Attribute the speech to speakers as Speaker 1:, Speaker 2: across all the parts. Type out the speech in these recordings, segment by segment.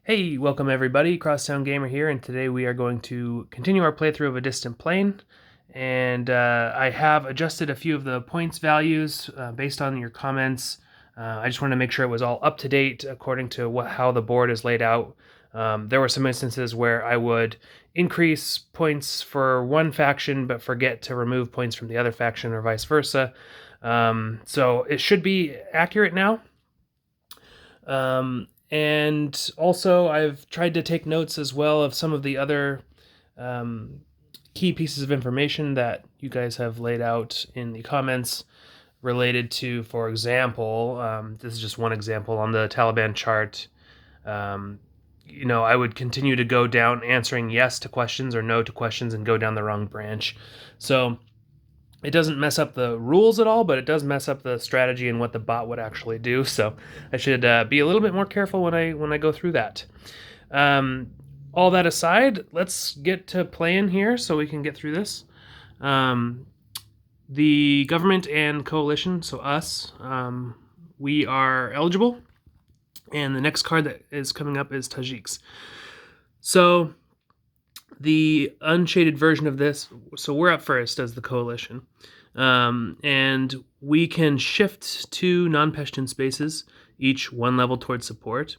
Speaker 1: Hey, welcome everybody, Crosstown Gamer here, and today we are going to continue our playthrough of A Distant Plane. And I have adjusted a few of the points values based on your comments. I just wanted to make sure it was all up to date according to how the board is laid out. There were some instances where I would increase points for one faction but forget to remove points from the other faction or vice versa. So it should be accurate now. And also, I've tried to take notes as well of some of the other key pieces of information that you guys have laid out in the comments related to, for example, this is just one example on the Taliban chart. I would continue to go down answering yes to questions or no to questions and go down the wrong branch. So it doesn't mess up the rules at all, but it does mess up the strategy and what the bot would actually do. So I should be a little bit more careful when I go through that. All that aside, let's get to playing here so we can get through this. The government and coalition, so us, we are eligible. And the next card that is coming up is Tajiks. So the unshaded version of this, so we're up first as the coalition, and we can shift 2 non-Pashtun spaces, each 1 level towards support.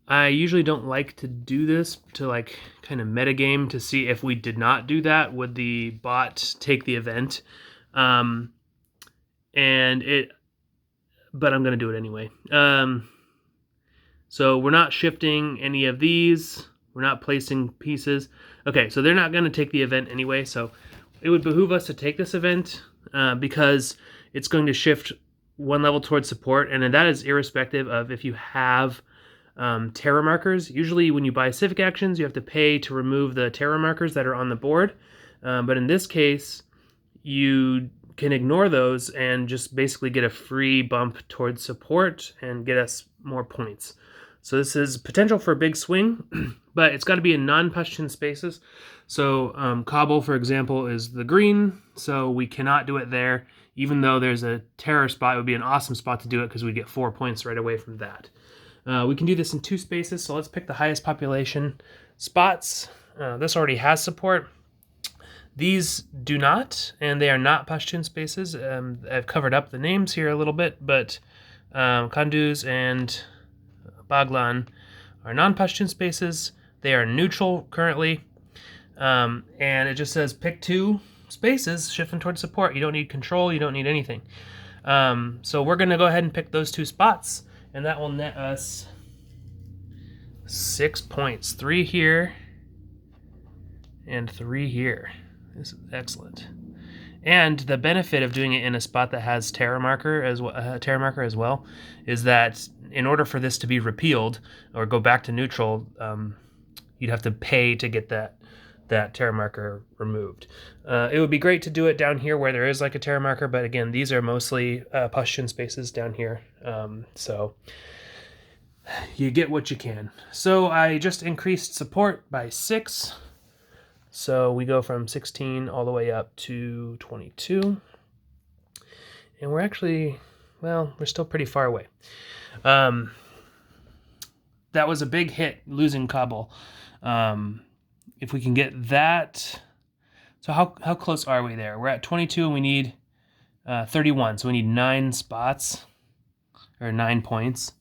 Speaker 1: I usually don't like to do this to like kind of metagame to see if we did not do that, would the bot take the event, but I'm going to do it anyway. So we're not shifting any of these. We're not placing pieces. Okay, so they're not going to take the event anyway, so it would behoove us to take this event because it's going to shift 1 level towards support, and that is irrespective of if you have terror markers. Usually when you buy civic actions, you have to pay to remove the terror markers that are on the board, but in this case, you can ignore those and just basically get a free bump towards support and get us more points. So this is potential for a big swing, but it's got to be in non-Pashtun spaces. So Kabul, for example, is the green, so we cannot do it there. Even though there's a terror spot, it would be an awesome spot to do it because we get 4 points right away from that. We can do this in 2 spaces, so let's pick the highest population spots. This already has support. These do not, and they are not Pashtun spaces. I've covered up the names here a little bit, but Kunduz and Baglan are non-Pashtun spaces. They are neutral currently, and it just says pick 2 spaces, shifting towards support. You don't need control, you don't need anything. So we're going to go ahead and pick those 2 spots, and that will net us 6 points. 3 here, and 3 here. This is excellent. And the benefit of doing it in a spot that has terror marker as well is that in order for this to be repealed or go back to neutral, you'd have to pay to get that terror marker removed. It would be great to do it down here where there is like a terror marker, but again, these are mostly Pashtun spaces down here. So you get what you can. So I just increased support by 6. So we go from 16 all the way up to 22. And we're actually, well, we're still pretty far away. That was a big hit, losing Kabul. If we can get that... So how close are we there? We're at 22 and we need 31. So we need 9 spots, or 9 points.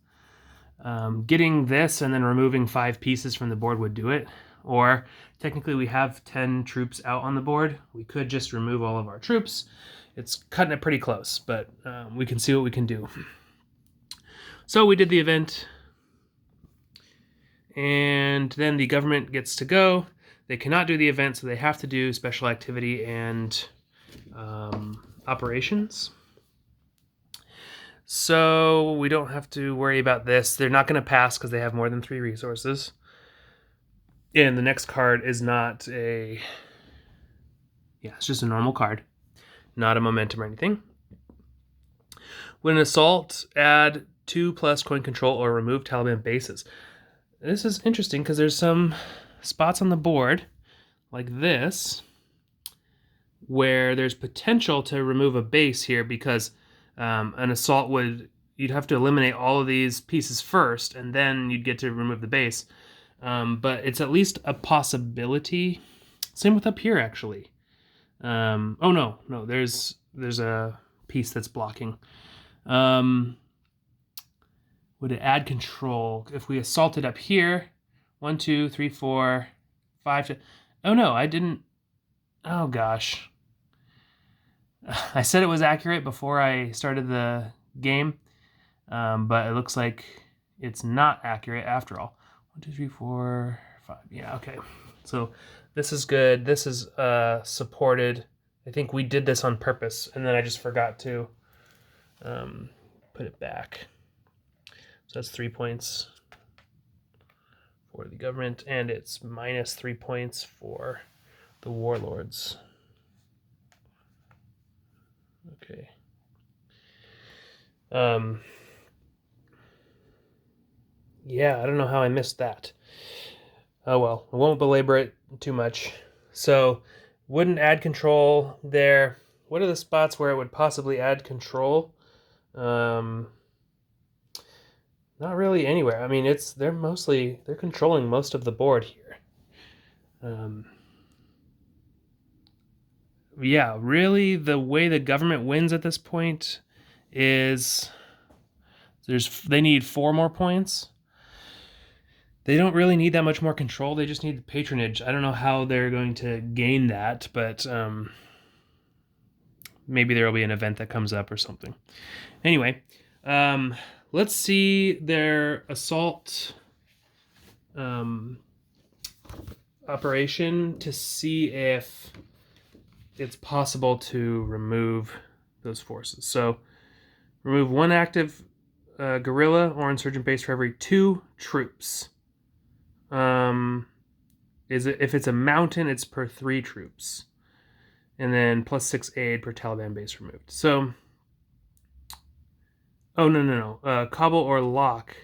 Speaker 1: Getting this and then removing 5 pieces from the board would do it. Or technically we have 10 troops out on the board. We could just remove all of our troops. It's cutting it pretty close, but we can see what we can do. So we did the event, and then the government gets to go. They cannot do the event, so they have to do special activity and operations. So we don't have to worry about this. They're not going to pass because they have more than 3 resources. And the next card is not it's just a normal card, not a momentum or anything. When an assault, add 2 plus coin control or remove Taliban bases. This is interesting because there's some spots on the board like this where there's potential to remove a base here because an assault you'd have to eliminate all of these pieces first and then you'd get to remove the base. But it's at least a possibility. Same with up here, actually. Oh no, there's a piece that's blocking. Would it add control if we assaulted up here? 1, 2, 3, 4, 5. Oh no, I didn't. Oh gosh. I said it was accurate before I started the game, but it looks like it's not accurate after all. 1, 2, 3, 4, 5. Yeah, okay. So this is good. This is supported. I think we did this on purpose, and then I just forgot to put it back. So that's 3 points for the government, and it's minus 3 points for the warlords. Okay. Yeah, I don't know how I missed that. Oh well, I won't belabor it too much. So, wouldn't add control there. What are the spots where it would possibly add control? Not really anywhere. I mean, they're controlling most of the board here. Yeah, really, the way the government wins at this point is they need 4 more points. They don't really need that much more control. They just need patronage. I don't know how they're going to gain that, but maybe there will be an event that comes up or something. Anyway, let's see their assault operation to see if it's possible to remove those forces. So remove 1 active guerrilla or insurgent base for every 2 troops. If it's a mountain, it's per 3 troops, and then plus 6 aid per Taliban base removed. So, oh no. Cobble or lock.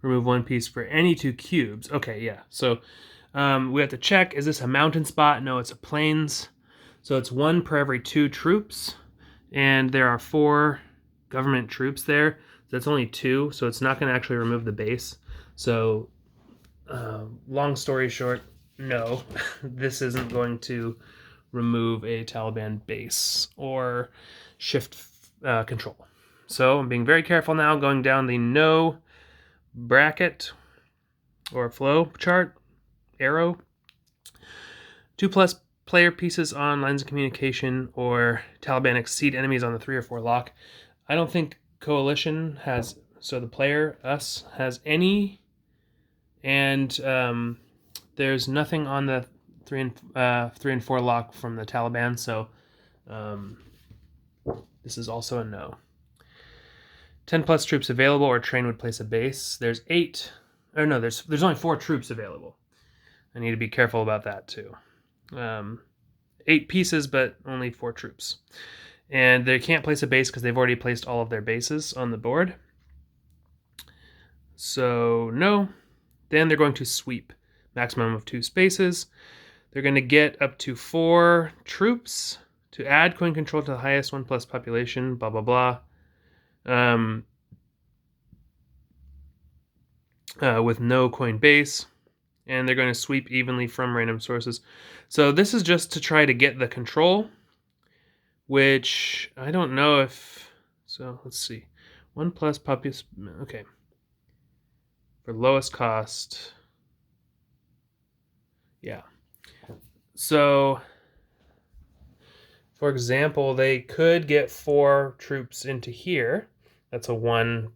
Speaker 1: Remove 1 piece for any 2 cubes. Okay, yeah. So we have to check: is this a mountain spot? No, it's a plains. So it's 1 per every 2 troops, and there are 4 government troops there. That's only 2, so it's not going to actually remove the base. So, long story short, no, this isn't going to remove a Taliban base or shift control. So I'm being very careful now, going down the no bracket or flow chart arrow. 2+ player pieces on lines of communication or Taliban exceed enemies on the 3 or 4 lock. I don't think coalition has, so the player, us, has any, and there's nothing on the 3 and 4 lock from the Taliban, so this is also a no. 10+ troops available or train would place a base. There's 8, or no, there's only 4 troops available. I need to be careful about that too. 8 pieces, but only 4 troops. And they can't place a base because they've already placed all of their bases on the board. So, no. Then they're going to sweep. Maximum of 2 spaces. They're going to get up to 4 troops to add coin control to the highest 1+ population, blah, blah, blah. With no coin base. And they're going to sweep evenly from random sources. So this is just to try to get the control, which I don't know if... So let's see. 1+ population... Okay. For lowest cost... Yeah. So, for example, they could get 4 troops into here. That's a 1,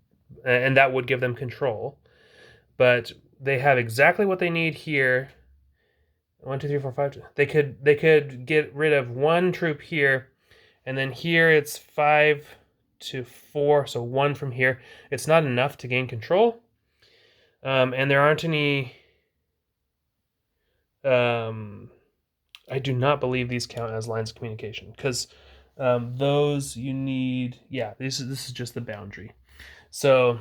Speaker 1: and that would give them control. But they have exactly what they need here. 1, 2, 3, 4, 5. They could get rid of 1 troop here, and then here it's 5 to 4, so 1 from here. It's not enough to gain control, and there aren't any. I do not believe these count as lines of communication because those you need. Yeah, this is just the boundary. So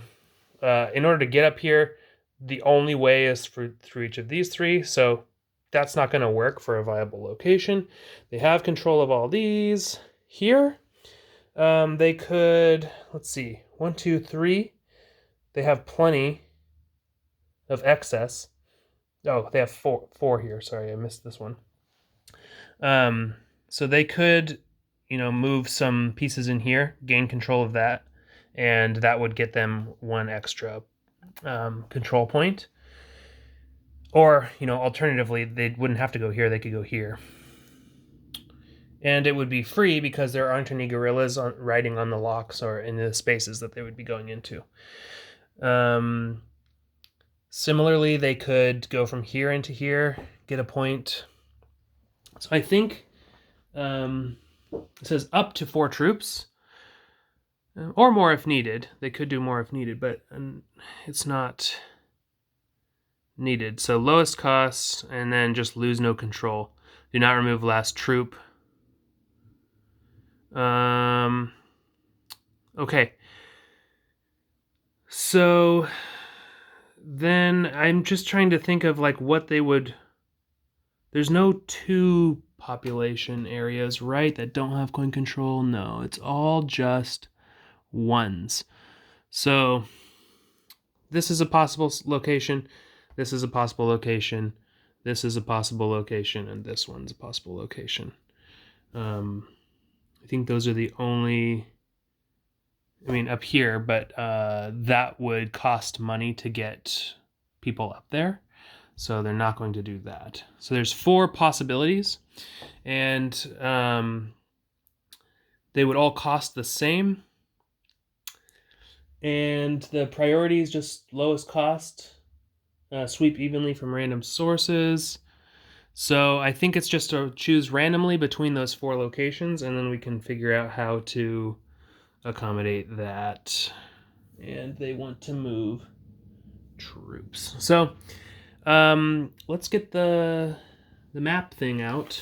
Speaker 1: in order to get up here, the only way is through each of these 3. So that's not going to work for a viable location. They have control of all these here. They could, let's see, 1, 2, 3. They have plenty of excess. Oh, they have four here. Sorry, I missed this one. So they could, move some pieces in here, gain control of that, and that would get them one extra control point. Or, alternatively, they wouldn't have to go here. They could go here. And it would be free because there aren't any guerrillas riding on the locks or in the spaces that they would be going into. Similarly, they could go from here into here, get a point. So I think it says up to 4 troops, or more if needed. They could do more if needed, but it's not needed. So lowest cost, and then just lose no control. Do not remove last troop. Okay. So then I'm just trying to think of like what they would. There's no 2 population areas, right, that don't have coin control. No, it's all just 1s. So this is a possible location. This is a possible location. This is a possible location, and this one's a possible location. I think those are the only. I mean, up here, but that would cost money to get people up there. So they're not going to do that. So there's 4 possibilities, and they would all cost the same. And the priority is just lowest cost, sweep evenly from random sources. So I think it's just to choose randomly between those 4 locations, and then we can figure out how to accommodate that. And they want to move troops. So let's get the map thing out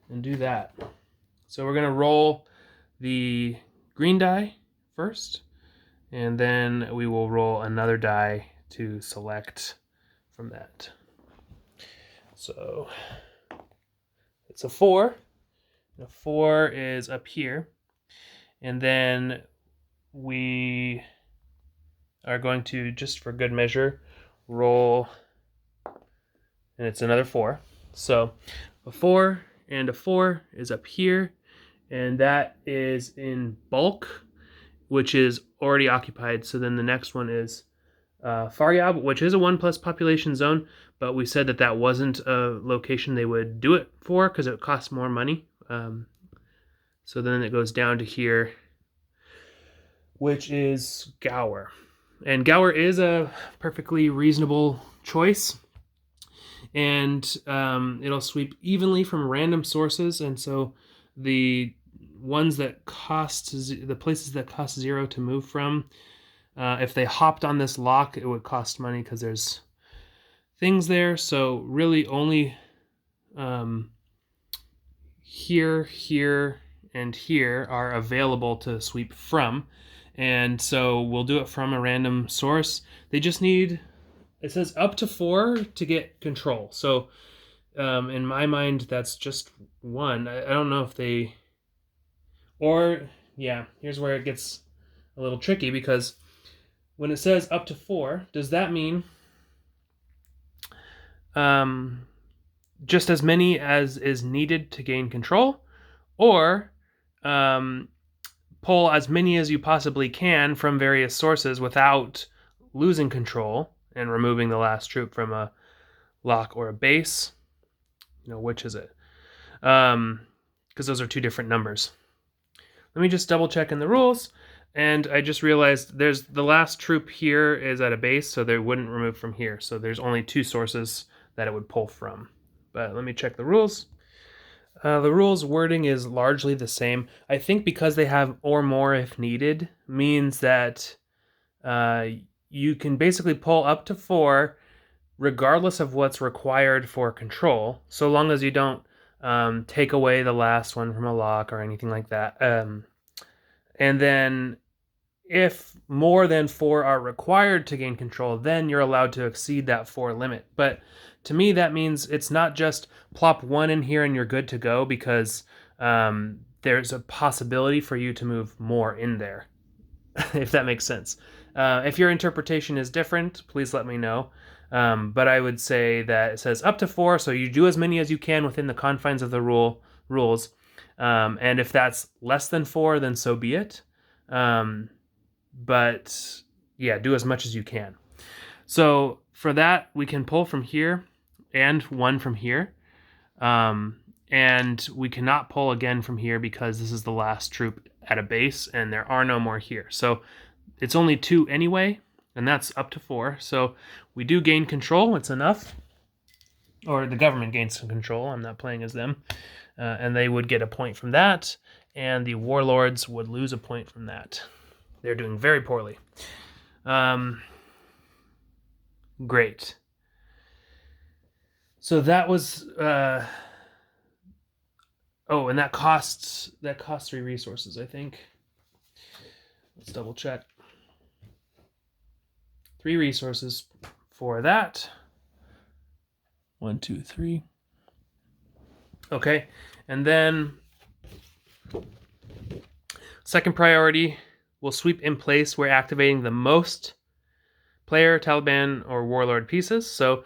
Speaker 1: and do that. So we're going to roll the green die first, and then we will roll another die to select from that. So it's a 4. The 4 is up here. And then we are going to, just for good measure, roll, and it's another 4. So a 4 and a 4 is up here, and that is in bulk, which is already occupied. So then the next one is Faryab, which is a 1+ population zone, but we said that that wasn't a location they would do it for because it costs more money. So then it goes down to here, which is Gower. And Gower is a perfectly reasonable choice. And it'll sweep evenly from random sources. And so the ones that the places that cost 0 to move from, if they hopped on this lock, it would cost money because there's things there. So really only here, and here are available to sweep from. And so we'll do it from a random source. They just need, it says up to 4 to get control. So in my mind, that's just 1. I don't know if they, or yeah, here's where it gets a little tricky, because when it says up to 4, does that mean just as many as is needed to gain control, or pull as many as you possibly can from various sources without losing control and removing the last troop from a lock or a base? Which is it? Because those are 2 different numbers. Let me just double check in the rules, and I just realized there's the last troop here is at a base, so they wouldn't remove from here. So there's only 2 sources that it would pull from. But let me check the rules. The rules wording is largely the same. I think because they have or more if needed means that you can basically pull up to 4 regardless of what's required for control, so long as you don't take away the last one from a lock or anything like that. And then if more than 4 are required to gain control, then you're allowed to exceed that 4 limit. But to me, that means it's not just plop 1 in here and you're good to go, because there's a possibility for you to move more in there, if that makes sense. If your interpretation is different, please let me know. But I would say that it says up to 4, so you do as many as you can within the confines of the rules. And if that's less than 4, then so be it. But yeah, do as much as you can. So for that, we can pull from here and 1 from here. And we cannot pull again from here because this is the last troop at a base and there are no more here. So it's only 2 anyway, and that's up to 4. So we do gain control. It's enough. Or the government gains some control. I'm not playing as them. And they would get a point from that, and the warlords would lose a point from that. They're doing very poorly. Great. So that was... oh, and that costs 3 resources, I think. Let's double check. 3 resources for that. 1, 2, 3. Okay, and then second priority, we'll sweep in place. We're activating the most player, Taliban, or warlord pieces. So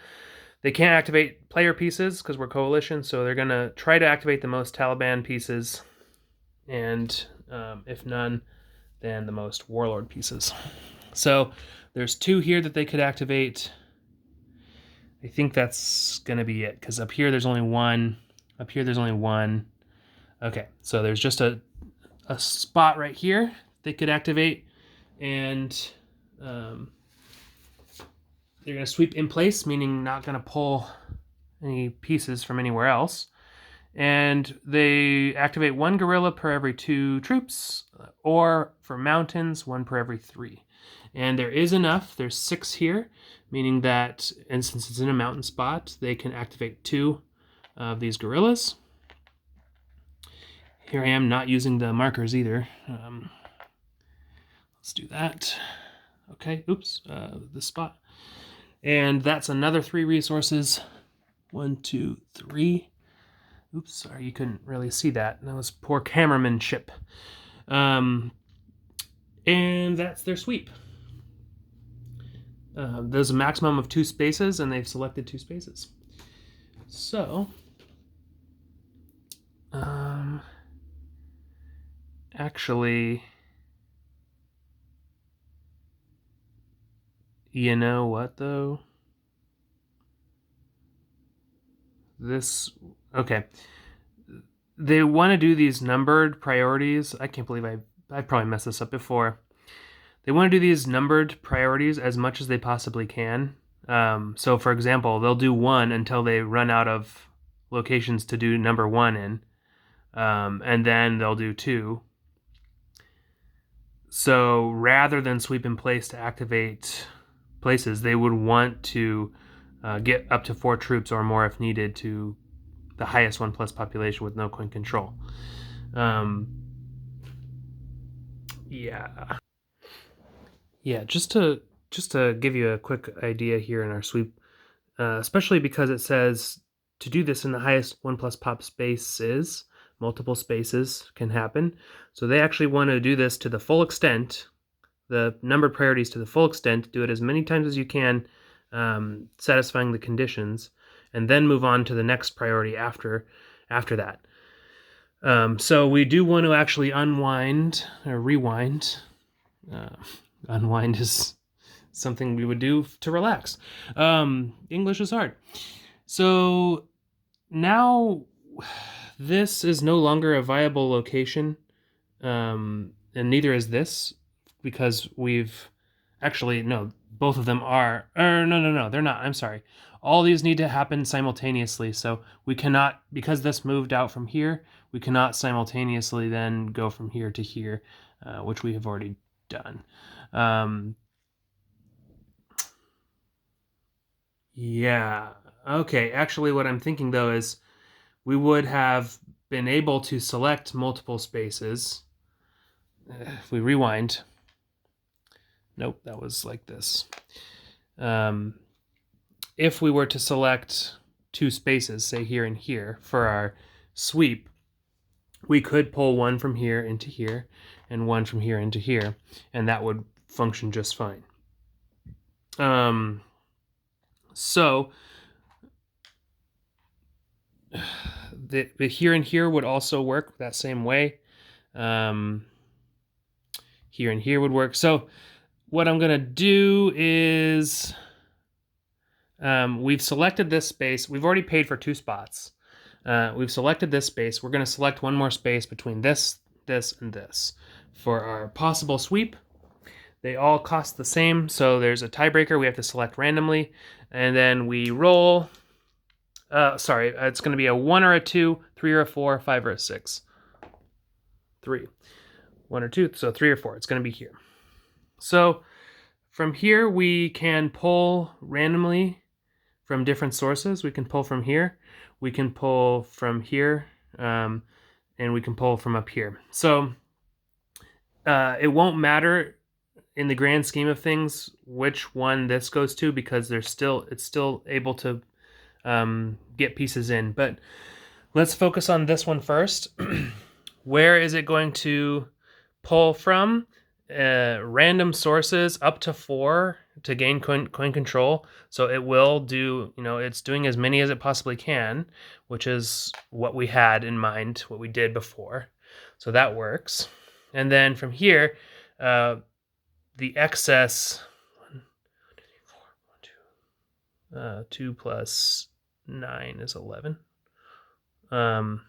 Speaker 1: they can't activate player pieces because we're coalition, so they're going to try to activate the most Taliban pieces, and if none, then the most warlord pieces. So there's 2 here that they could activate. I think that's going to be it, because up here there's only 1. Up here there's only 1. Okay, so there's just a spot right here they could activate, and they're going to sweep in place, meaning not going to pull any pieces from anywhere else. And they activate 1 guerrilla per every 2 troops, or for mountains, 1 per every 3. And there is enough. There's 6 here, meaning that, and since it's in a mountain spot, they can activate 2 of these guerrillas. Here I am not using the markers either. Let's do that. Okay, oops, this spot. And that's another 3 resources. 1, 2, 3. Oops, sorry, you couldn't really see that. That was poor cameramanship. And that's their sweep. There's a maximum of 2 spaces, and they've selected 2 spaces. So, actually, you know what, though? Okay. They want to do these numbered priorities. I can't believe I probably messed this up before. They want to do these numbered priorities as much as they possibly can. So, for example, they'll do 1 until they run out of locations to do number 1 in. And then they'll do 2. So, rather than sweep in place to activate places, they would want to get up to 4 troops or more if needed to the highest 1+ population with no coin control. Yeah, just to give you a quick idea here in our sweep, especially because it says to do this in the highest 1+ pop spaces, multiple spaces can happen. So they actually want to do this to the full extent, the numbered priorities to the full extent, do it as many times as you can, satisfying the conditions, and then move on to the next priority after that. So we do want to actually unwind or rewind. Unwind is something we would do to relax. English is hard. So now this is no longer a viable location, and neither is this, because we've actually, no, both of them are, no, they're not. I'm sorry. All these need to happen simultaneously. So we cannot, because this moved out from here, we cannot simultaneously then go from here to here, which we have already done. Yeah. Okay. Actually, what I'm thinking, though, is we would have been able to select multiple spaces. If we rewind. Nope, that was like this. If we were to select 2 spaces, say here and here, for our sweep, we could pull 1 from here into here and 1 from here into here, and that would function just fine. So the here and here would also work that same way. Here and here would work. So what I'm going to do is we've selected this space. We've already paid for 2 spots. We've selected this space. We're going to select one more space between this, this, and this for our possible sweep. They all cost the same, so there's a tiebreaker we have to select randomly, and then we roll. It's going to be a 1 or a 2, 3 or a 4, 5 or a 6. 3. 1 or 2, so 3 or 4. It's going to be here. So from here, we can pull randomly from different sources. We can pull from here. We can pull from here. And we can pull from up here. So it won't matter in the grand scheme of things which one this goes to, because it's still able to get pieces in. But let's focus on this one first. Where is it going to pull from? Random sources up to 4 to gain coin control. So it will do, it's doing as many as it possibly can, which is what we had in mind, what we did before. So that works. And then from here, the excess 2 plus 9 is 11. 1,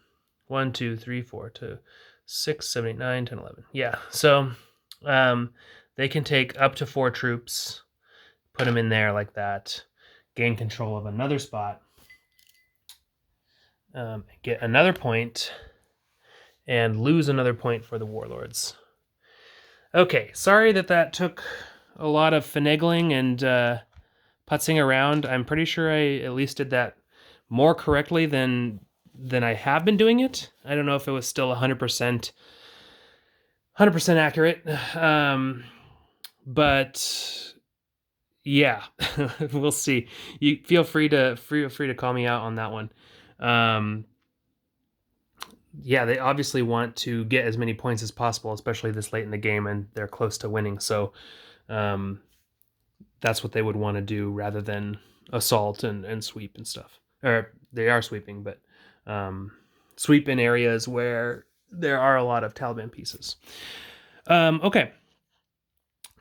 Speaker 1: 2, 3, 4 to 6, 7, 8, 9, 10, 11. Yeah, so they can take up to 4 troops, put them in there like that, gain control of another spot, get another point, and lose another point for the warlords. Okay, sorry that took a lot of finagling and putzing around. I'm pretty sure I at least did that more correctly than I have been doing it. I don't know if it was still 100% accurate. But yeah, we'll see. You feel free to call me out on that one. Yeah, they obviously want to get as many points as possible, especially this late in the game, and they're close to winning. So that's what they would want to do rather than assault and sweep and stuff. Or they are sweeping, but sweep in areas where there are a lot of Taliban pieces. Okay.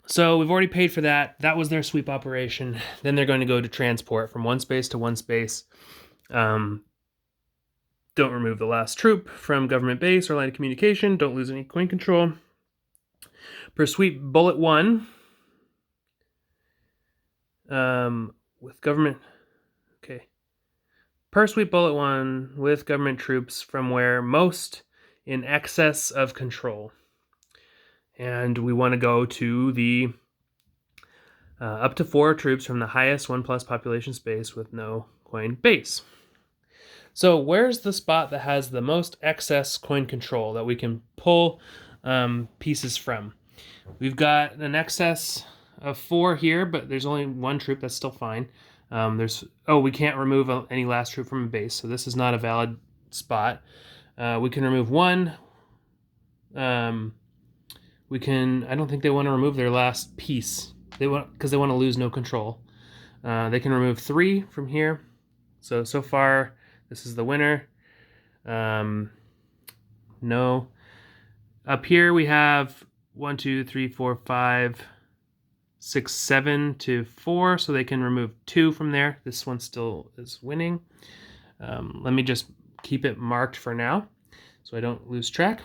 Speaker 1: So we've already paid for that. That was their sweep operation. Then they're going to go to transport from one space to one space. Don't remove the last troop from government base or line of communication. Don't lose any coin control. Per sweep bullet 1. With government... Okay. Per sweep bullet 1 with government troops from where most in excess of control. And we want to go to the up to 4 troops from the highest 1+ population space with no coin base. So where's the spot that has the most excess coin control that we can pull pieces from? We've got an excess of 4 here, but there's only 1 troop. That's still fine. We can't remove any last troop from a base, so this is not a valid spot. We can remove 1. I don't think they want to remove their last piece. Because they want to lose no control. They can remove 3 from here. So far, this is the winner. No. Up here we have 1, 2, 3, 4, 5, 6, 7 to 4. So they can remove 2 from there. This one still is winning. Let me just keep it marked for now so I don't lose track.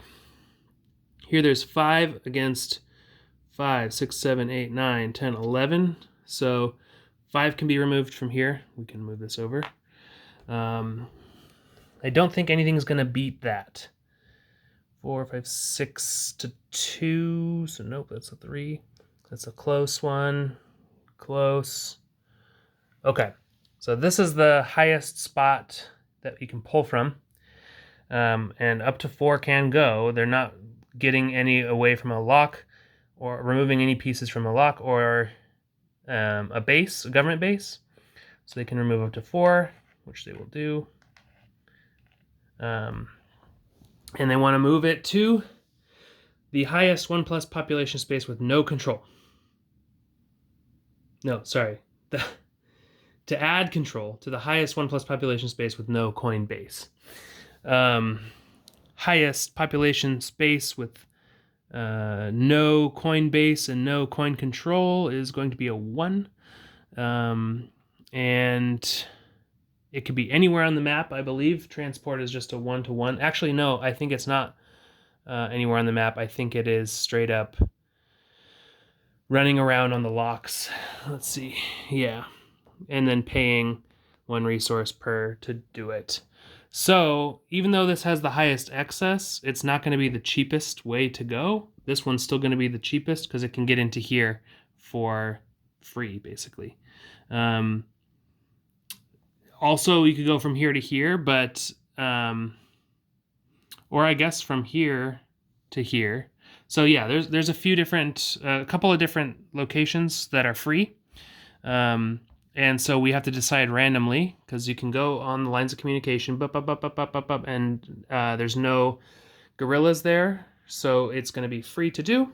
Speaker 1: Here there's 5 against 5, 6, 7, 8, 9, 10, 11. So 5 can be removed from here. We can move this over. I don't think anything's going to beat that. 4, 5, 6 to 2. So nope, that's a 3. That's a close one. Close. Okay. So this is the highest spot that you can pull from. And up to 4 can go. They're not getting any away from a lock or removing any pieces from a lock or a base, a government base. So they can remove up to 4, which they will do. And they want to move it to the highest 1+ population space with no control. No, sorry. To add control to the highest 1+ population space with no coin base. Highest population space with no coin base and no coin control is going to be a 1. And it could be anywhere on the map, I believe. Transport is just a 1-to-1. Actually, no, I think it's not anywhere on the map. I think it is straight up running around on the locks. Let's see. Yeah. And then paying 1 resource per to do it. So even though this has the highest excess, it's not going to be the cheapest way to go. This one's still going to be the cheapest because it can get into here for free, basically. Also, you could go from here to here, but or I guess from here to here. So yeah, there's a few different, a couple of different locations that are free. And so we have to decide randomly, because you can go on the lines of communication, and there's no gorillas there, so it's going to be free to do.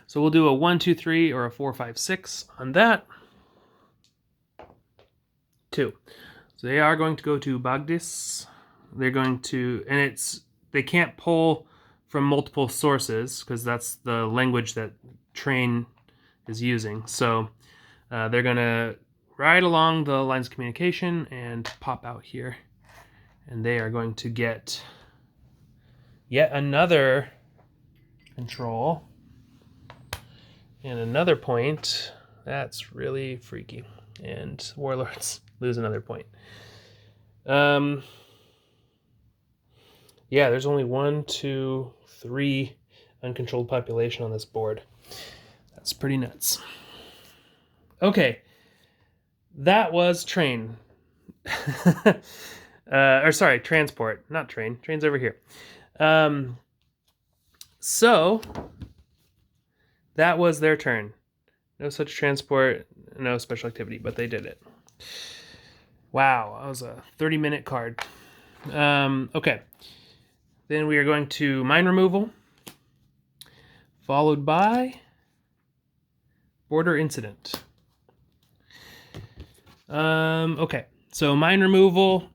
Speaker 1: So we'll do a 1, 2, 3, or a 4, 5, 6 on that. 2. So they are going to go to Bagdis. They're going to, and they can't pull from multiple sources, because that's the language that Train is using. So they're going to ride along the lines of communication and pop out here. And they are going to get yet another control and another point. That's really freaky. And Warlords lose another point. Yeah, there's only 1, 2, 3 uncontrolled population on this board. That's pretty nuts. Okay, that was Train. Or sorry, Transport, not Train. Train's over here. So that was their turn. No such transport, no special activity, but they did it. Wow, that was a 30-minute card. Okay, then we are going to mine removal, followed by border incident. Okay, so mine removal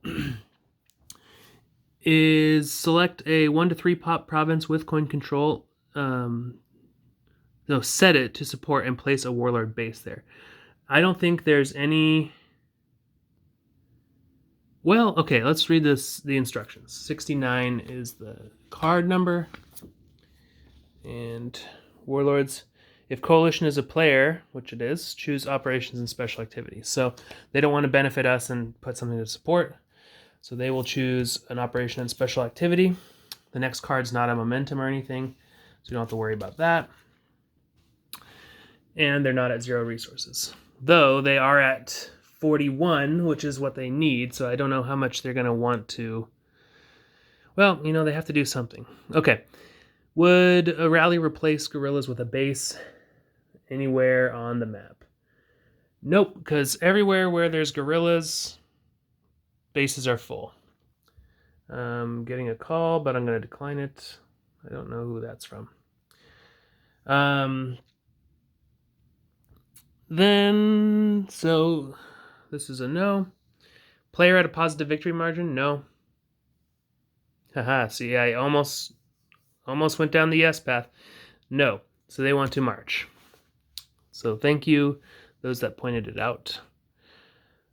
Speaker 1: is select a 1 to 3 pop province with coin control. Set it to support and place a warlord base there. I don't think there's any. Well, okay, let's read the instructions. 69 is the card number. And warlords. If Coalition is a player, which it is, choose operations and special activities. So they don't want to benefit us and put something to support. So they will choose an operation and special activity. The next card's not a momentum or anything, so you don't have to worry about that. And they're not at 0 resources. Though they are at 41, which is what they need, so I don't know how much they're going to want to. Well, they have to do something. Okay. Would a rally replace guerrillas with a base anywhere on the map? Nope, because everywhere where there's guerrillas, bases are full. Getting a call, but I'm going to decline it. I don't know who that's from. Then, so this is a no. Player at a positive victory margin? No. Haha, see, I almost went down the yes path. No. So they want to march. So thank you, those that pointed it out.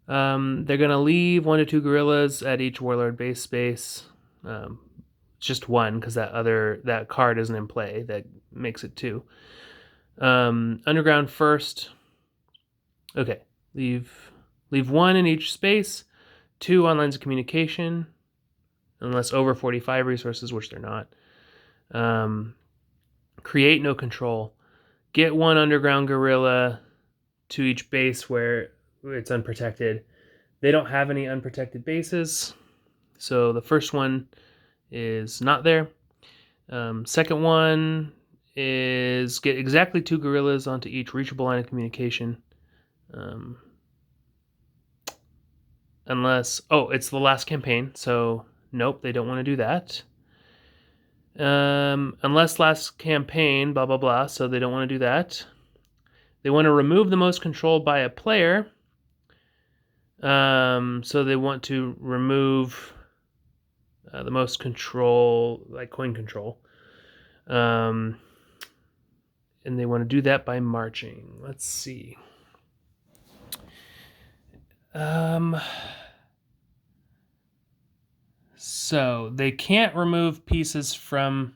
Speaker 1: They're going to leave 1 to 2 guerrillas at each warlord base space. Just 1, because that card isn't in play. That makes it 2. Underground first. Okay. Leave 1 in each space. 2 on lines of communication. Unless over 45 resources, which they're not. Create no control. Get 1 underground guerrilla to each base where it's unprotected. They don't have any unprotected bases, so the first one is not there. Second one is get exactly 2 guerrillas onto each reachable line of communication. Unless, it's the last campaign, so nope, they don't want to do that. Unless last campaign, blah, blah, blah, so they don't want to do that. They want to remove the most controlled by a player. So they want to remove the most control, like coin control. And they want to do that by marching. Let's see. So they can't remove pieces from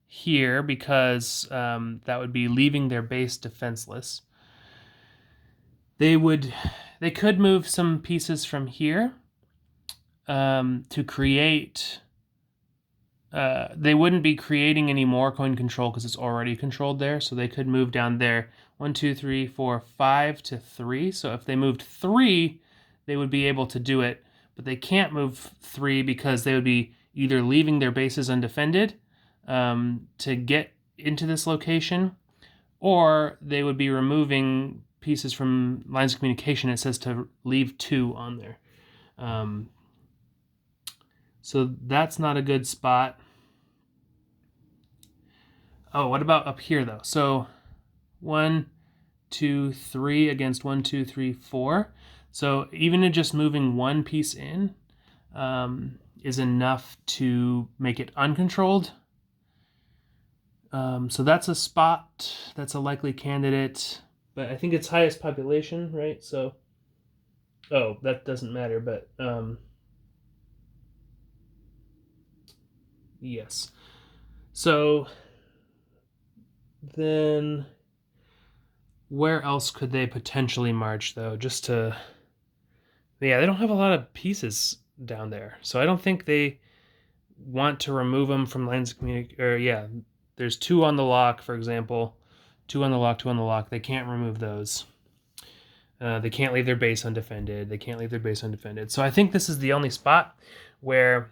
Speaker 1: here because that would be leaving their base defenseless. They could move some pieces from here to create. They wouldn't be creating any more coin control because it's already controlled there. So they could move down there 1, 2, 3, 4, 5 to 3. So if they moved 3, they would be able to do it. But they can't move 3 because they would be either leaving their bases undefended to get into this location, or they would be removing pieces from lines of communication. It says to leave 2 on there. So that's not a good spot. Oh, what about up here though? So 1, 2, 3 against 1, 2, 3, 4. So even just moving one piece in is enough to make it uncontrolled. So that's a spot. That's a likely candidate. But I think it's highest population, right? So, oh, that doesn't matter, but yes. So then where else could they potentially march, though? Just to, yeah, they don't have a lot of pieces down there. So I don't think they want to remove them from lines of communication. Or, yeah, there's 2 on the lock, for example. 2 on the lock, 2 on the lock. They can't remove those. They can't leave their base undefended. They can't leave their base undefended. So I think this is the only spot where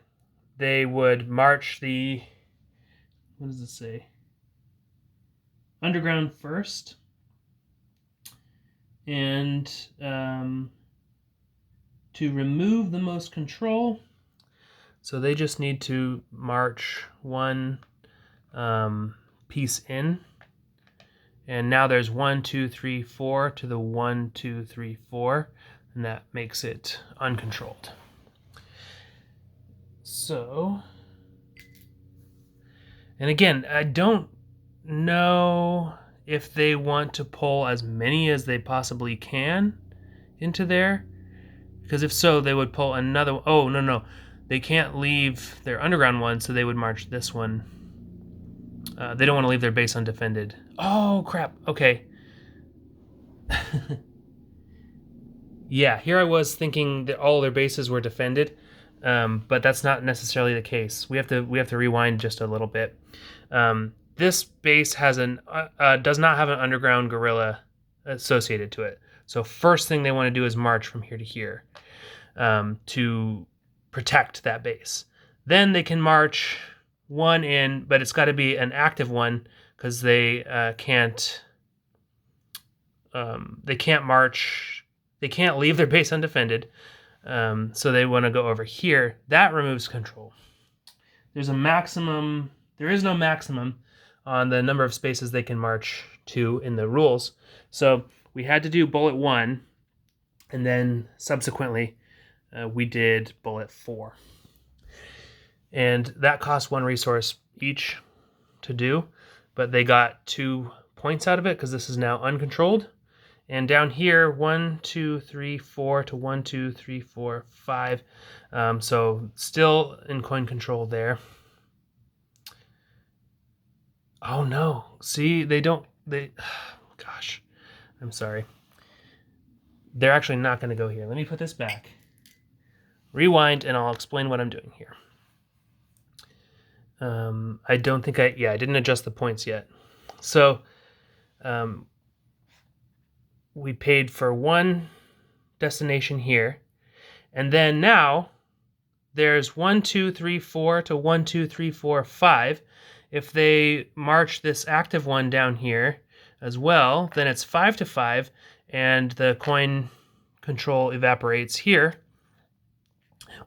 Speaker 1: they would march the, what does it say? Underground first. And to remove the most control, so they just need to march 1 piece in. And now there's 1, 2, 3, 4 to the 1, 2, 3, 4, and that makes it uncontrolled. So, and again, I don't know if they want to pull as many as they possibly can into there, because if so, they would pull another. Oh, no, they can't leave their underground one, so they would march this one. They don't want to leave their base undefended. Oh, crap. Okay. Yeah, here I was thinking that all their bases were defended, but that's not necessarily the case. We have to rewind just a little bit. This base has does not have an underground guerrilla associated to it. So first thing they want to do is march from here to here to protect that base. Then they can march 1 in, but it's got to be an active one because they can't march. They can't leave their base undefended. So they want to go over here. That removes control. There's a maximum. There is no maximum on the number of spaces they can march to in the rules. So we had to do bullet 1, and then subsequently we did bullet 4. And that cost 1 resource each to do, but they got 2 points out of it because this is now uncontrolled. And down here, 1, 2, 3, 4 to 1, 2, 3, 4, 5. So still in coin control there. Oh no, see, gosh, I'm sorry. They're actually not going to go here. Let me put this back. Rewind, and I'll explain what I'm doing here. I don't think I didn't adjust the points yet. So we paid for 1 destination here. And then now there's 1, 2, 3, 4 to 1, 2, 3, 4, 5. If they march this active one down here as well, then it's 5 to 5, and the coin control evaporates here,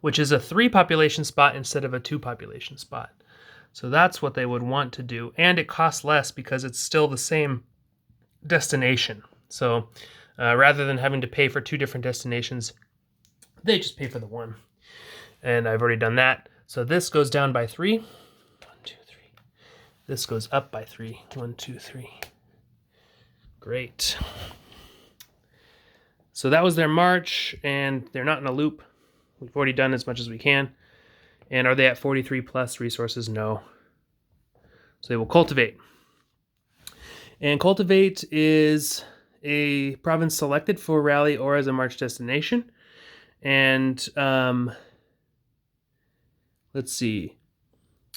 Speaker 1: which is a 3 population spot instead of a 2 population spot. So that's what they would want to do. And it costs less because it's still the same destination. So rather than having to pay for 2 different destinations, they just pay for the one. And I've already done that. So this goes down by 3. 1, 2, 3. This goes up by 3. 1, 2, 3. Great. So that was their march, and they're not in a loop. We've already done as much as we can. And are they at 43 plus resources? No. So they will cultivate. And cultivate is a province selected for rally or as a march destination. And let's see.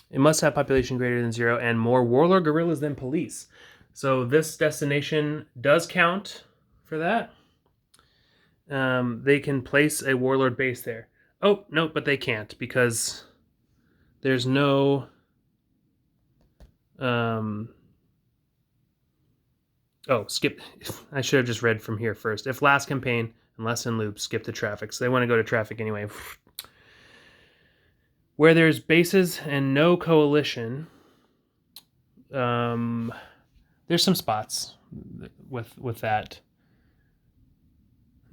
Speaker 1: It must have population greater than 0 and more warlord guerrillas than police. So this destination does count for that. They can place a warlord base there. Oh, no, but they can't because there's no... skip. I should have just read from here first. If last campaign, unless in loop, skip the traffic. So they want to go to traffic anyway. Where there's bases and no coalition, there's some spots with that.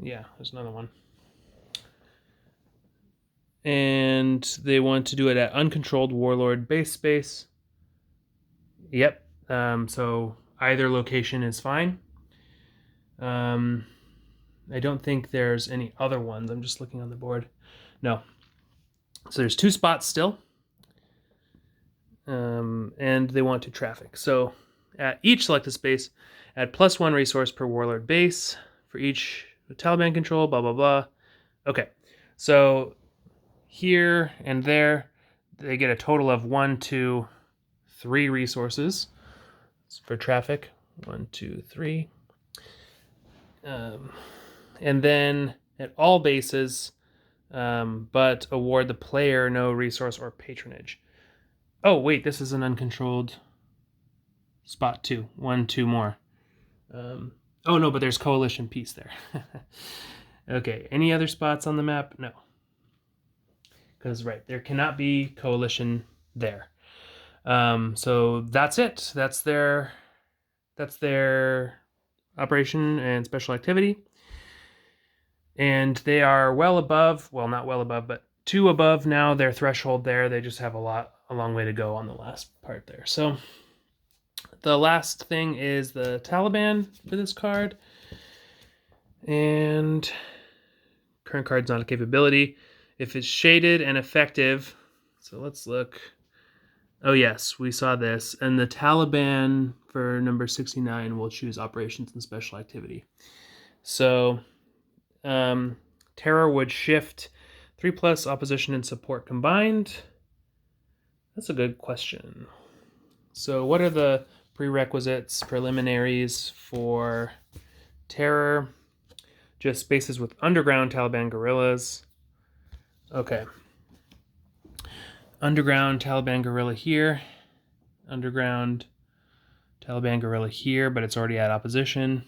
Speaker 1: Yeah, there's another one. And they want to do it at uncontrolled warlord base space. Yep. So either location is fine. I don't think there's any other ones. I'm just looking on the board. No. So there's 2 spots still. And they want to traffic. So at each selected space, add +1 resource per warlord base for each Taliban control, blah, blah, blah. Okay. So here and there, they get a total of 1, 2, 3 resources for traffic. 1, 2, 3. And then at all bases, but award the player no resource or patronage. Oh, wait, this is an uncontrolled spot 2. 1, 2 more. Oh, no, but there's coalition peace there. Okay, any other spots on the map? No. Because, right, there cannot be coalition there. So that's it. That's their operation and special activity. And they are well above, well, not well above, but 2 above now their threshold there. They just have a long way to go on the last part there. So the last thing is the Taliban for this card. And current card's not a capability. If it's shaded and effective, so let's look. Oh yes, we saw this. And the Taliban for number 69 will choose operations and special activity. So terror would shift 3+ opposition and support combined. That's a good question. So what are the prerequisites, preliminaries for terror? Just bases with underground Taliban guerrillas. Okay. Underground Taliban guerrilla here. Underground Taliban guerrilla here, but it's already at opposition.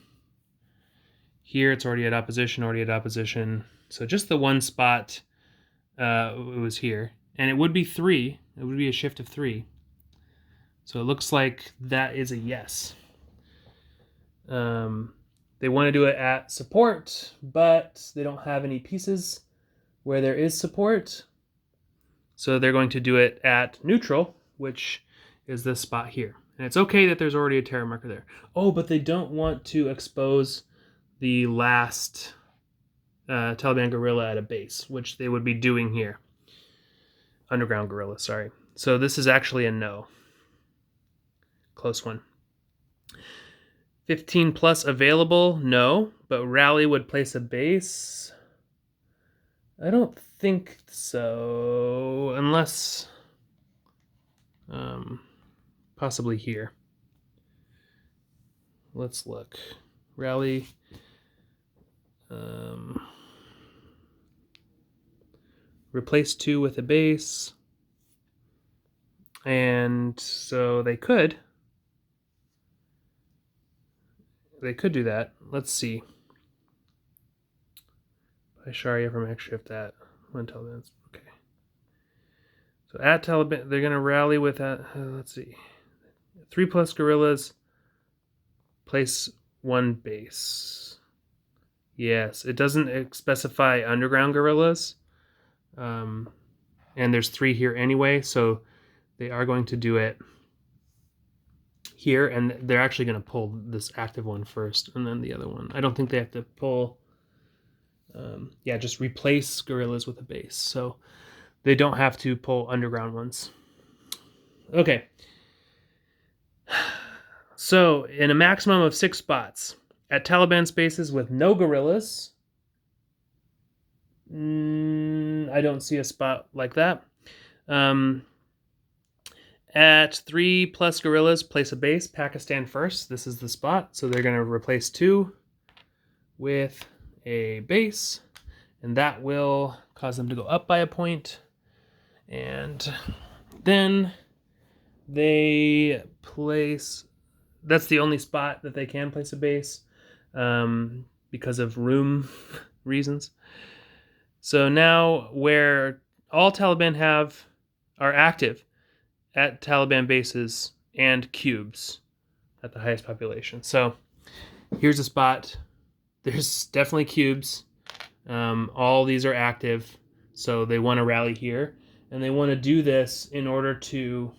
Speaker 1: Here it's already at opposition, So just the one spot it was here. And it would be 3. It would be a shift of 3. So it looks like that is a yes. They want to do it at support, but they don't have any pieces where there is support. So they're going to do it at neutral, which is this spot here. And it's okay that there's already a terror marker there. Oh, but they don't want to expose the last Taliban guerrilla at a base, which they would be doing here. Underground guerrilla, sorry. So this is actually a no. Close one. 15+ available, no. But rally would place a base. I don't think so, unless possibly here. Let's look. Rally. Replace 2 with a base. And so they could do that. Let's see. By Sharia from X shift at one Taliban. Okay. So at Taliban, they're going to rally with that. Let's see. 3+ guerrillas. Place one base. Yes, it doesn't specify underground guerrillas. And there's 3 here anyway, so they are going to do it here, and they're actually going to pull this active one first, and then the other one. I don't think they have to pull... yeah, just replace guerrillas with a base, so they don't have to pull underground ones. Okay. So, in a maximum of 6 spots, at Taliban spaces with no guerrillas, I don't see a spot like that. At 3+ guerrillas, place a base. Pakistan first. This is the spot. So they're going to replace 2 with a base. And that will cause them to go up by a point. And then they place... That's the only spot that they can place a base because of room reasons. So now where all Taliban are active at Taliban bases and cubes at the highest population. So here's a spot. There's definitely cubes. All these are active, so they want to rally here. And they want to do this in order to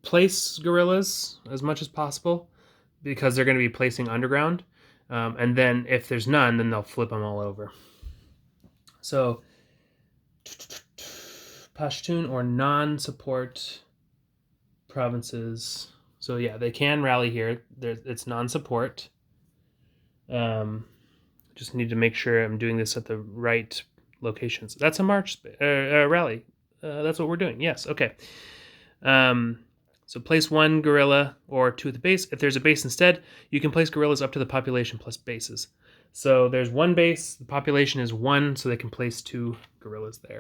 Speaker 1: place guerrillas as much as possible, because they're going to be placing underground. And then if there's none, then they'll flip them all over. So Pashtun or non-support provinces. So yeah, they can rally here. It's non-support. Just need to make sure I'm doing this at the right locations. That's a march rally. That's what we're doing. Yes. Okay. So place 1 guerrilla or 2 at the base. If there's a base instead, you can place guerrillas up to the population plus bases. So there's 1 base. The population is 1, so they can place 2 guerrillas there.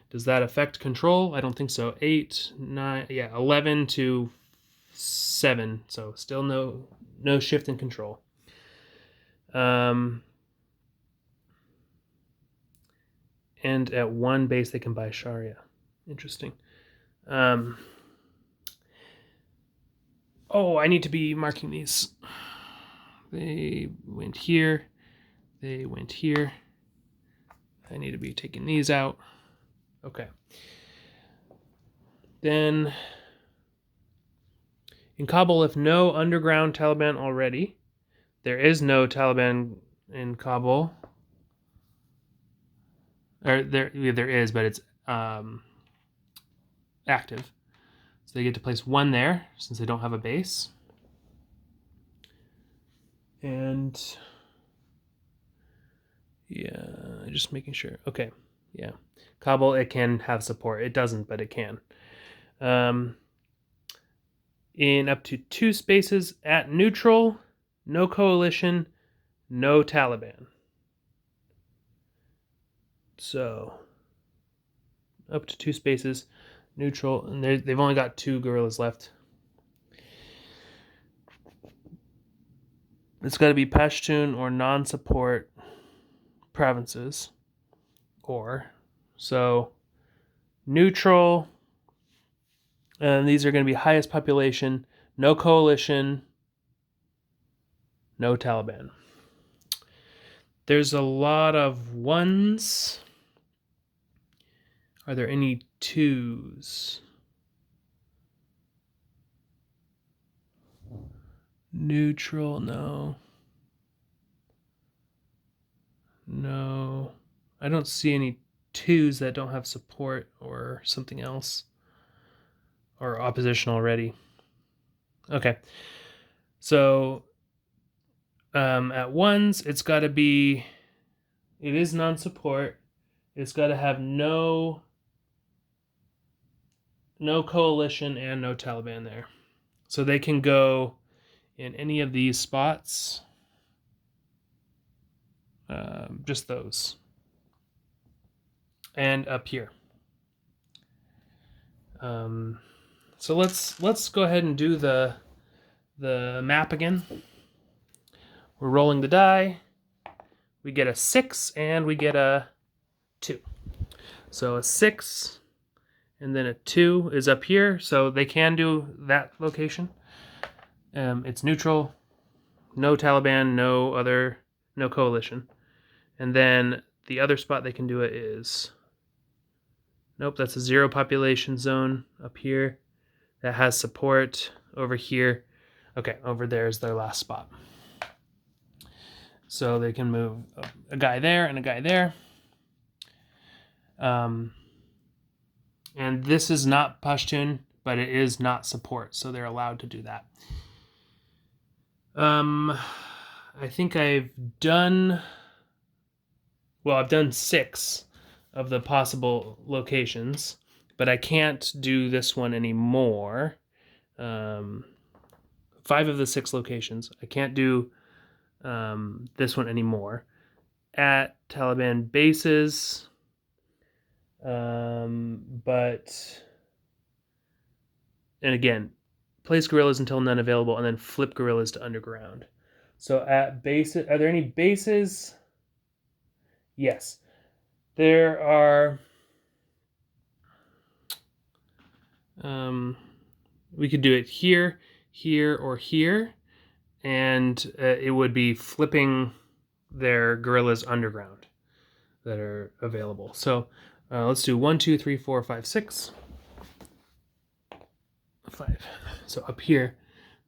Speaker 1: Does that affect control? I don't think so. 8, 9, yeah, 11 to 7. So still no shift in control. And at 1 base, they can buy Sharia. Interesting. Oh, I need to be marking these. They went here. They went here. I need to be taking these out. Okay. Then in Kabul, if no underground Taliban already, there is no Taliban in Kabul. Or there is, but it's active. So they get to place 1 there, since they don't have a base. And yeah, just making sure. Okay, yeah. Kabul, it can have support. It doesn't, but it can. In up to 2 spaces at neutral, no coalition, no Taliban. So up to 2 spaces, neutral, and they've only got 2 guerrillas left. It's got to be Pashtun or non-support provinces. So neutral, and these are going to be highest population, no coalition, no Taliban. There's a lot of 1s. Are there any 2s? Neutral, no. No. I don't see any 2s that don't have support or something else. Or opposition already. Okay. So, at 1s, it's got to be... It is non-support. It's got to have no coalition and no Taliban there. So they can go in any of these spots. Just those. And up here. So let's go ahead and do the map again. We're rolling the die. We get a 6 and we get a 2. So a 6 and then a 2 is up here. So they can do that location. It's neutral, no Taliban, no coalition. And then the other spot they can do it is, nope, that's a 0 population zone up here. That has support over here. Okay, over there is their last spot. So they can move a guy there and a guy there. And this is not Pashtun, but it is not support, so they're allowed to do that. I think I've done 6 of the possible locations, but I can't do this one anymore. 5 of the 6 locations. I can't do this one anymore. At Taliban bases, but, and again, place guerrillas until none available, and then flip guerrillas to underground. So at bases, are there any bases? Yes. There are, we could do it here, here, or here, and it would be flipping their guerrillas underground that are available. So let's do 1, 2, 3, 4, 5, 6. 5. So up here,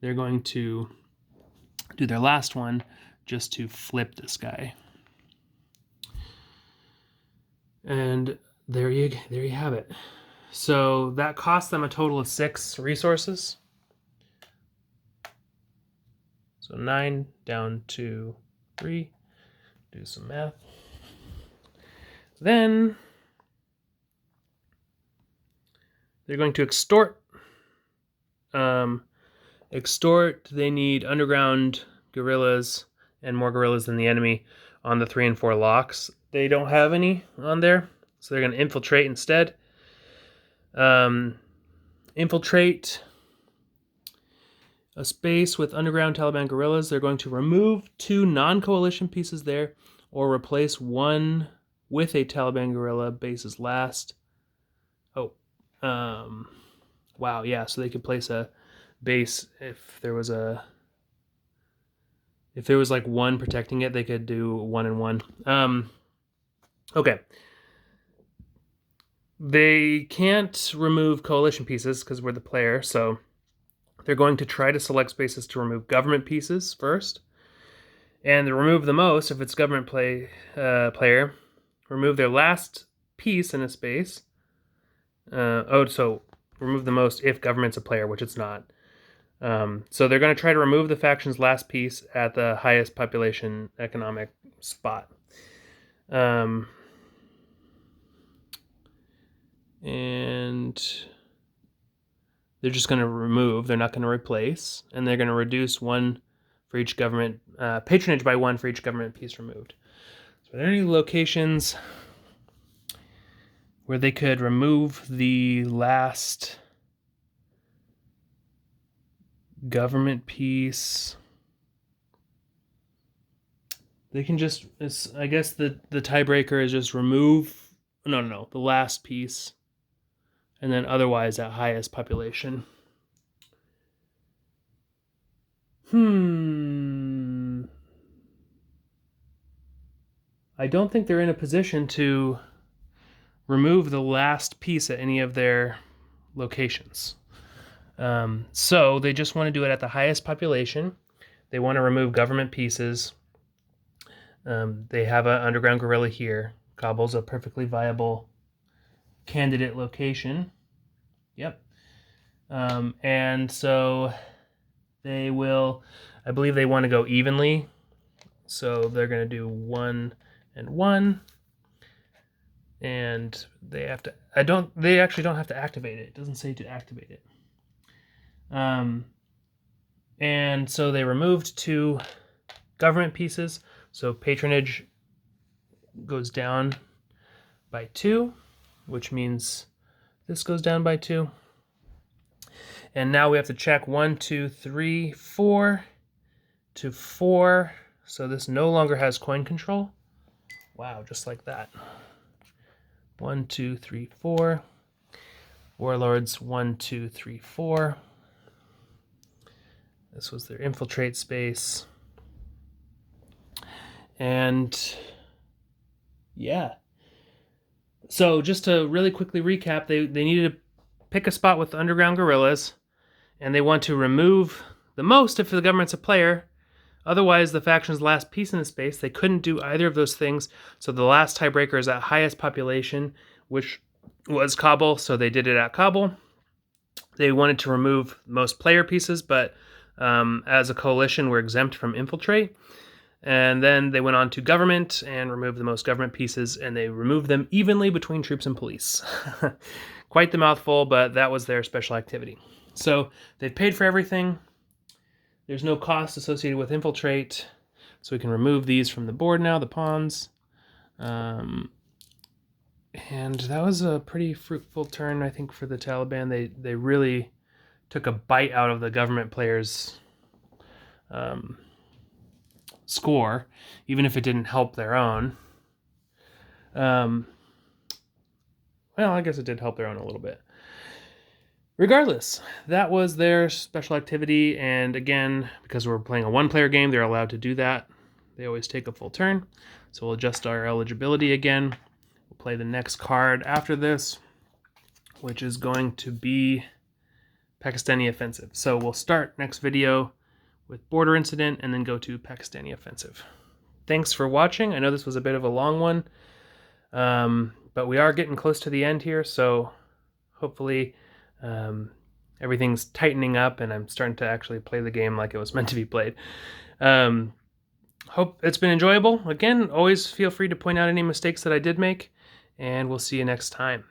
Speaker 1: they're going to do their last one just to flip this guy. And there you have it. So that cost them a total of 6 resources. So 9 down to 3. Do some math. Then they're going to extort. They need underground guerrillas and more guerrillas than the enemy on the 3 and 4 locks. They don't have any on there, so they're going to infiltrate instead. Infiltrate a space with underground Taliban guerrillas. They're going to remove 2 non-coalition pieces there, or replace 1 with a Taliban guerrilla. Bases last. Wow, yeah, so they could place a base if there was like 1 protecting it, they could do 1 and 1. Okay. They can't remove coalition pieces because we're the player, so they're going to try to select spaces to remove government pieces first. And to remove the most, if it's government player, remove their last piece in a space. So remove the most if government's a player, which it's not. So they're going to try to remove the faction's last piece at the highest population economic spot. And they're just going to remove. They're not going to replace. And they're going to reduce 1 for each government, patronage by 1 for each government piece removed. So are there any locations where they could remove the last government piece? They can just, I guess the tiebreaker is just remove, no, the last piece, and then otherwise at highest population. I don't think they're in a position to remove the last piece at any of their locations. So they just want to do it at the highest population. They want to remove government pieces. They have an underground guerrilla here. Kabul's a perfectly viable candidate location. Yep. And so they will, I believe they want to go evenly. So they're going to do 1 and 1. And they have to, they actually don't have to activate it. It doesn't say to activate it. And so they removed 2 government pieces. So patronage goes down by 2, which means this goes down by 2. And now we have to check 1, 2, 3, 4 to 4. So this no longer has coin control. Wow, just like that. 1, 2, 3, 4. Warlords 1, 2, 3, 4. This was their infiltrate space. And yeah. So just to really quickly recap, they needed to pick a spot with underground guerrillas, and they want to remove the most if the government's a player. Otherwise, the faction's last piece in the space, they couldn't do either of those things. So the last tiebreaker is at highest population, which was Kabul, so they did it at Kabul. They wanted to remove most player pieces, but as a coalition, we're exempt from infiltrate. And then they went on to government and removed the most government pieces, and they removed them evenly between troops and police. Quite the mouthful, but that was their special activity. So they've paid for everything. There's no cost associated with infiltrate, so we can remove these from the board now, the pawns. And that was a pretty fruitful turn, I think, for the Taliban. They really took a bite out of the government players' score, even if it didn't help their own. Well, I guess it did help their own a little bit. Regardless, that was their special activity, and again, because we're playing a one-player game, they're allowed to do that. They always take a full turn, so we'll adjust our eligibility again. We'll play the next card after this, which is going to be Pakistani Offensive. So we'll start next video with Border Incident and then go to Pakistani Offensive. Thanks for watching. I know this was a bit of a long one, but we are getting close to the end here, so hopefully everything's tightening up and I'm starting to actually play the game like it was meant to be played. Hope it's been enjoyable. Again, always feel free to point out any mistakes that I did make, and we'll see you next time.